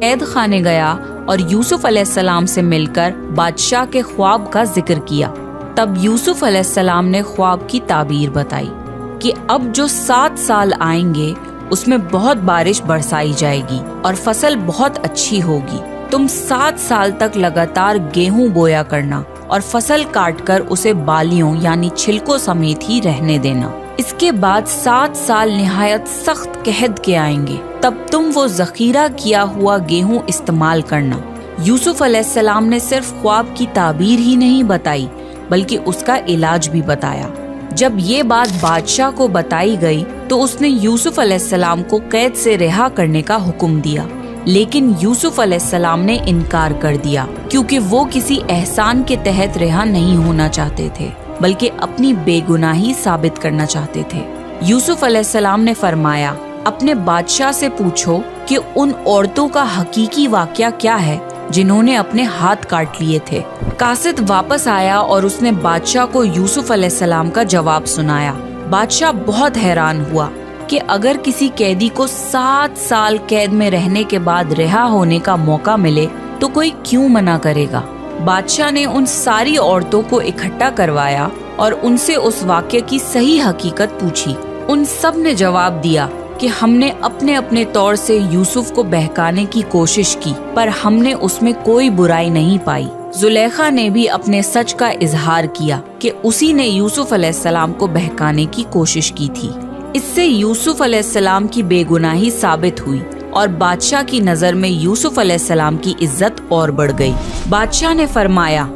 قید خانے گیا اور یوسف علیہ السلام سے مل کر بادشاہ کے خواب کا ذکر کیا۔ تب یوسف علیہ السلام نے خواب کی تعبیر بتائی کہ اب جو 7 سال آئیں گے اس میں بہت بارش برسائی جائے گی اور فصل بہت اچھی ہوگی۔ تم 7 سال تک لگاتار گیہوں بویا کرنا اور فصل کاٹ کر اسے بالیوں یعنی چھلکوں سمیت ہی رہنے دینا۔ اس کے بعد 7 سال نہایت سخت قحط کے آئیں گے، تب تم وہ ذخیرہ کیا ہوا گیہوں استعمال کرنا۔ یوسف علیہ السلام نے صرف خواب کی تعبیر ہی نہیں بتائی بلکہ اس کا علاج بھی بتایا۔ جب یہ بات بادشاہ کو بتائی گئی تو اس نے یوسف علیہ السلام کو قید سے رہا کرنے کا حکم دیا، لیکن یوسف علیہ السلام نے انکار کر دیا کیونکہ وہ کسی احسان کے تحت رہا نہیں ہونا چاہتے تھے بلکہ اپنی بے گناہی ثابت کرنا چاہتے تھے۔ یوسف علیہ السلام نے فرمایا، اپنے بادشاہ سے پوچھو کہ ان عورتوں کا حقیقی واقعہ کیا ہے جنہوں نے اپنے ہاتھ کاٹ لیے تھے۔ قاصد واپس آیا اور اس نے بادشاہ کو یوسف علیہ السلام کا جواب سنایا۔ بادشاہ بہت حیران ہوا کہ اگر کسی قیدی کو 7 سال قید میں رہنے کے بعد رہا ہونے کا موقع ملے تو کوئی کیوں منع کرے گا۔ بادشاہ نے ان ساری عورتوں کو اکٹھا کروایا اور ان سے اس واقعے کی صحیح حقیقت پوچھی۔ ان سب نے جواب دیا کہ ہم نے اپنے اپنے طور سے یوسف کو بہکانے کی کوشش کی پر ہم نے اس میں کوئی برائی نہیں پائی۔ زلیخا نے بھی اپنے سچ کا اظہار کیا کہ اسی نے یوسف علیہ السلام کو بہکانے کی کوشش کی تھی۔ اس سے یوسف علیہ السلام کی بے گناہی ثابت ہوئی اور بادشاہ کی نظر میں یوسف علیہ السلام کی عزت اور بڑھ گئی۔ بادشاہ نے فرمایا،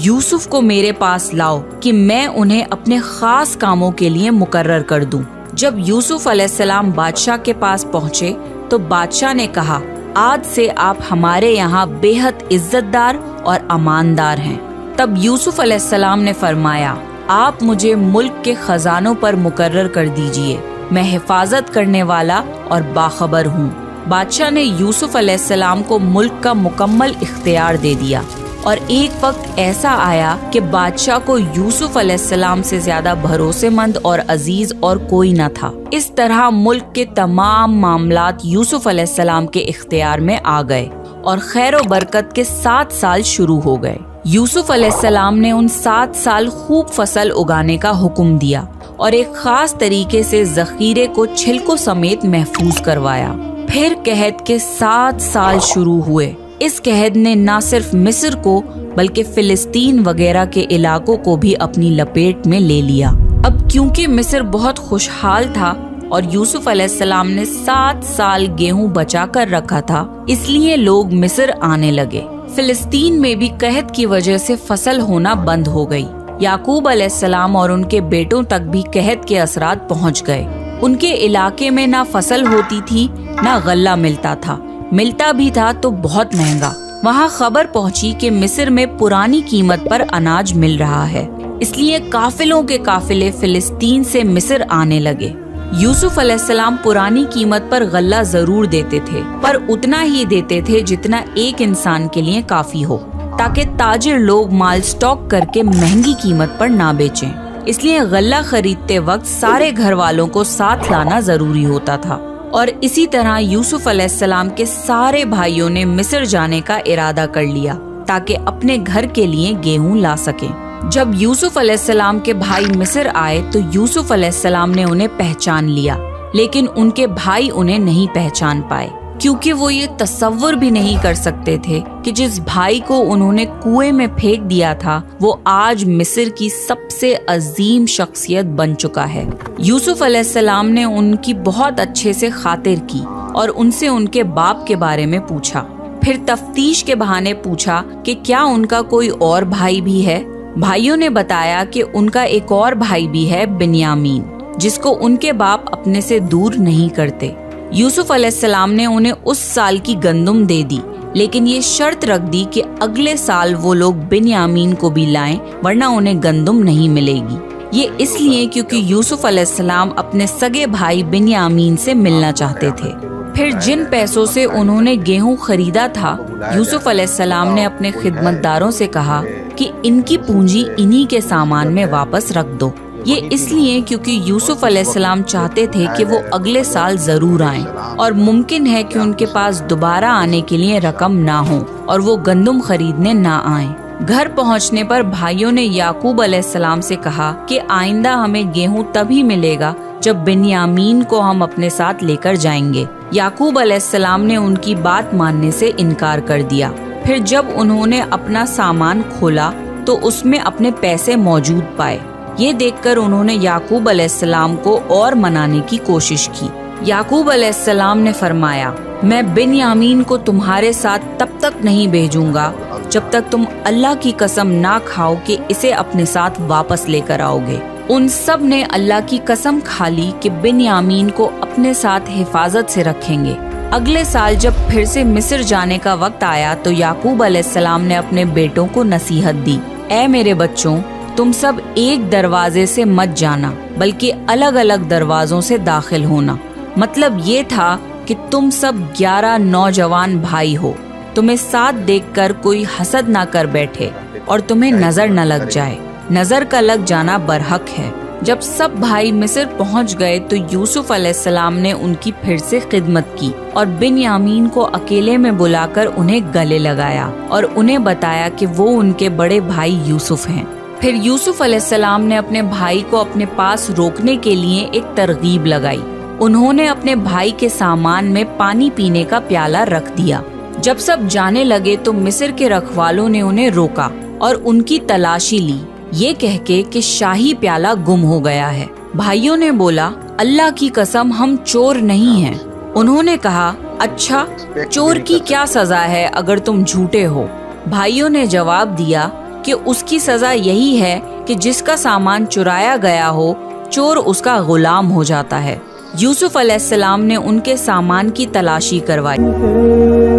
یوسف کو میرے پاس لاؤ کہ میں انہیں اپنے خاص کاموں کے لیے مقرر کر دوں۔ جب یوسف علیہ السلام بادشاہ کے پاس پہنچے تو بادشاہ نے کہا، آج سے آپ ہمارے یہاں بے حد عزت دار اور اماندار ہیں۔ تب یوسف علیہ السلام نے فرمایا، آپ مجھے ملک کے خزانوں پر مقرر کر دیجئے، میں حفاظت کرنے والا اور باخبر ہوں۔ بادشاہ نے یوسف علیہ السلام کو ملک کا مکمل اختیار دے دیا اور ایک وقت ایسا آیا کہ بادشاہ کو یوسف علیہ السلام سے زیادہ بھروسے مند اور عزیز اور کوئی نہ تھا۔ اس طرح ملک کے تمام معاملات یوسف علیہ السلام کے اختیار میں آ گئے اور خیر و برکت کے 7 سال شروع ہو گئے۔ یوسف علیہ السلام نے ان 7 سال خوب فصل اگانے کا حکم دیا اور ایک خاص طریقے سے ذخیرے کو چھلکوں سمیت محفوظ کروایا۔ پھر قحط کے 7 سال شروع ہوئے۔ اس قحط نے نہ صرف مصر کو بلکہ فلسطین وغیرہ کے علاقوں کو بھی اپنی لپیٹ میں لے لیا۔ اب کیونکہ مصر بہت خوشحال تھا اور یوسف علیہ السلام نے 7 سال گیہوں بچا کر رکھا تھا، اس لیے لوگ مصر آنے لگے۔ فلسطین میں بھی قحط کی وجہ سے فصل ہونا بند ہو گئی۔ یعقوب علیہ السلام اور ان کے بیٹوں تک بھی قحط کے اثرات پہنچ گئے۔ ان کے علاقے میں نہ فصل ہوتی تھی نہ غلہ ملتا تھا، ملتا بھی تھا تو بہت مہنگا۔ وہاں خبر پہنچی کہ مصر میں پرانی قیمت پر اناج مل رہا ہے، اس لیے قافلوں کے قافلے فلسطین سے مصر آنے لگے۔ یوسف علیہ السلام پرانی قیمت پر غلہ ضرور دیتے تھے پر اتنا ہی دیتے تھے جتنا ایک انسان کے لیے کافی ہو، تاکہ تاجر لوگ مال سٹاک کر کے مہنگی قیمت پر نہ بیچیں۔ اس لیے غلہ خریدتے وقت سارے گھر والوں کو ساتھ لانا ضروری ہوتا تھا، اور اسی طرح یوسف علیہ السلام کے سارے بھائیوں نے مصر جانے کا ارادہ کر لیا تاکہ اپنے گھر کے لیے گیہوں لا سکیں۔ جب یوسف علیہ السلام کے بھائی مصر آئے تو یوسف علیہ السلام نے انہیں پہچان لیا، لیکن ان کے بھائی انہیں نہیں پہچان پائے کیونکہ وہ یہ تصور بھی نہیں کر سکتے تھے کہ جس بھائی کو انہوں نے کنویں میں پھینک دیا تھا وہ آج مصر کی سب سے عظیم شخصیت بن چکا ہے۔ یوسف علیہ السلام نے ان کی بہت اچھے سے خاطر کی اور ان سے ان کے باپ کے بارے میں پوچھا، پھر تفتیش کے بہانے پوچھا کہ کیا ان کا کوئی اور بھائی بھی ہے۔ بھائیوں نے بتایا کہ ان کا ایک اور بھائی بھی ہے، بنیامین، جس کو ان کے باپ اپنے سے دور نہیں کرتے۔ یوسف علیہ السلام نے انہیں اس سال کی گندم دے دی، لیکن یہ شرط رکھ دی کہ اگلے سال وہ لوگ بنیامین کو بھی لائیں ورنہ انہیں گندم نہیں ملے گی۔ یہ اس لیے کیونکہ یوسف علیہ السلام اپنے سگے بھائی بنیامین سے ملنا چاہتے تھے۔ پھر جن پیسوں سے انہوں نے گیہوں خریدا تھا، یوسف علیہ السلام نے اپنے خدمتداروں سے کہا کہ ان کی پونجی انہی کے سامان میں واپس رکھ دو۔ یہ اس لیے کیونکہ یوسف علیہ السلام چاہتے تھے کہ وہ اگلے سال ضرور آئیں، اور ممکن ہے کہ ان کے پاس دوبارہ آنے کے لیے رقم نہ ہو اور وہ گندم خریدنے نہ آئیں۔ گھر پہنچنے پر بھائیوں نے یعقوب علیہ السلام سے کہا کہ آئندہ ہمیں گیہوں تبھی ملے گا جب بنیامین کو ہم اپنے ساتھ لے کر جائیں گے۔ یعقوب علیہ السلام نے ان کی بات ماننے سے انکار کر دیا۔ پھر جب انہوں نے اپنا سامان کھولا تو اس میں اپنے پیسے موجود پائے۔ یہ دیکھ کر انہوں نے یعقوب علیہ السلام کو اور منانے کی کوشش کی۔ یعقوب علیہ السلام نے فرمایا، میں بنیامین کو تمہارے ساتھ تب تک نہیں بھیجوں گا جب تک تم اللہ کی قسم نہ کھاؤ کہ اسے اپنے ساتھ واپس لے کر آؤ گے۔ ان سب نے اللہ کی قسم کھا لی کہ بنیامین کو اپنے ساتھ حفاظت سے رکھیں گے۔ اگلے سال جب پھر سے مصر جانے کا وقت آیا تو یعقوب علیہ السلام نے اپنے بیٹوں کو نصیحت دی، اے میرے بچوں، تم سب ایک دروازے سے مت جانا بلکہ الگ الگ دروازوں سے داخل ہونا۔ مطلب یہ تھا کہ تم سب 11 نوجوان بھائی ہو، تمہیں ساتھ دیکھ کر کوئی حسد نہ کر بیٹھے اور تمہیں نظر نہ لگ جائے۔ نظر کا لگ جانا برحق ہے۔ جب سب بھائی مصر پہنچ گئے تو یوسف علیہ السلام نے ان کی پھر سے خدمت کی اور بنیامین کو اکیلے میں بلا کر انہیں گلے لگایا اور انہیں بتایا کہ وہ ان کے بڑے بھائی یوسف ہیں۔ پھر یوسف علیہ السلام نے اپنے بھائی کو اپنے پاس روکنے کے لیے ایک ترغیب لگائی۔ انہوں نے اپنے بھائی کے سامان میں پانی پینے کا پیالہ رکھ دیا۔ جب سب جانے لگے تو مصر کے رکھوالوں نے انہیں روکا اور ان کی تلاشی لی، یہ کہہ کے کہ شاہی پیالہ گم ہو گیا ہے۔ بھائیوں نے بولا، اللہ کی قسم ہم چور نہیں ہیں۔ انہوں نے کہا، اچھا چور کی کیا سزا ہے اگر تم جھوٹے ہو؟ بھائیوں نے جواب دیا کہ اس کی سزا یہی ہے کہ جس کا سامان چرایا گیا ہو چور اس کا غلام ہو جاتا ہے۔ یوسف علیہ السلام نے ان کے سامان کی تلاشی کروائی۔